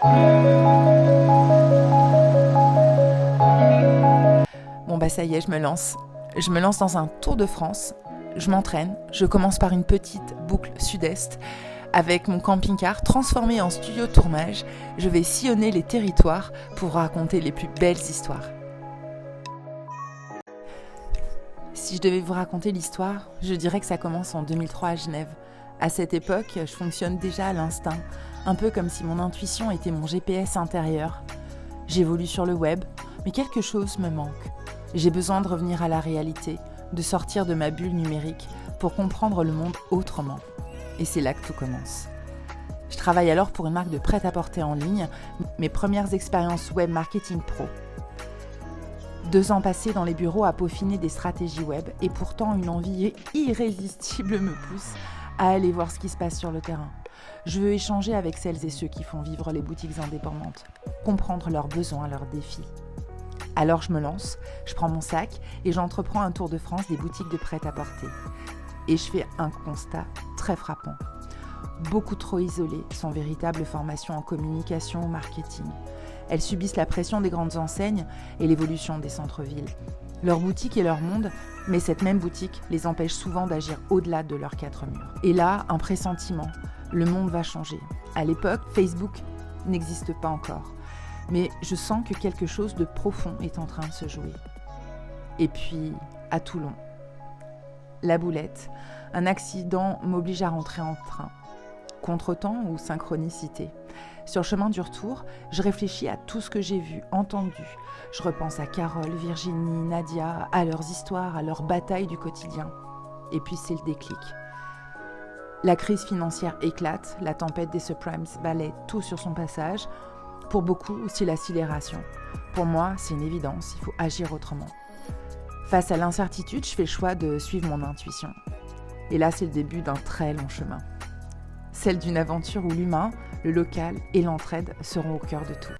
Bon bah ça y est, je me lance. Je me lance dans un tour de France. Je m'entraîne. Je commence par une petite boucle sud-est. Avec mon camping-car transformé en studio de tournage, je vais sillonner les territoires pour raconter les plus belles histoires. Si je devais vous raconter l'histoire, je dirais que ça commence en 2003 à Genève. À cette époque, je fonctionne déjà à l'instinct, un peu comme si mon intuition était mon GPS intérieur. J'évolue sur le web, mais quelque chose me manque. J'ai besoin de revenir à la réalité, de sortir de ma bulle numérique pour comprendre le monde autrement. Et c'est là que tout commence. Je travaille alors pour une marque de prêt-à-porter en ligne, mes premières expériences web marketing pro. 2 ans passés dans les bureaux à peaufiner des stratégies web et pourtant une envie irrésistible me pousse à aller voir ce qui se passe sur le terrain. Je veux échanger avec celles et ceux qui font vivre les boutiques indépendantes, comprendre leurs besoins, leurs défis. Alors je me lance, je prends mon sac et j'entreprends un tour de France des boutiques de prêt-à-porter. Et je fais un constat très frappant. Beaucoup trop isolées sans véritable formation en communication ou marketing. Elles subissent la pression des grandes enseignes et l'évolution des centres-villes. Leur boutique est leur monde, mais cette même boutique les empêche souvent d'agir au-delà de leurs 4 murs. Et là, un pressentiment, le monde va changer. À l'époque, Facebook n'existe pas encore. Mais je sens que quelque chose de profond est en train de se jouer. Et puis, à Toulon, la boulette, un accident m'oblige à rentrer en train. Contretemps ou synchronicité. Sur le chemin du retour, je réfléchis à tout ce que j'ai vu, entendu. Je repense à Carole, Virginie, Nadia, à leurs histoires, à leurs batailles du quotidien. Et puis c'est le déclic. La crise financière éclate, la tempête des subprimes balaie tout sur son passage. Pour beaucoup, c'est la sidération. Pour moi, c'est une évidence, il faut agir autrement. Face à l'incertitude, je fais le choix de suivre mon intuition. Et là, c'est le début d'un très long chemin. Celle d'une aventure où l'humain, le local et l'entraide seront au cœur de tout.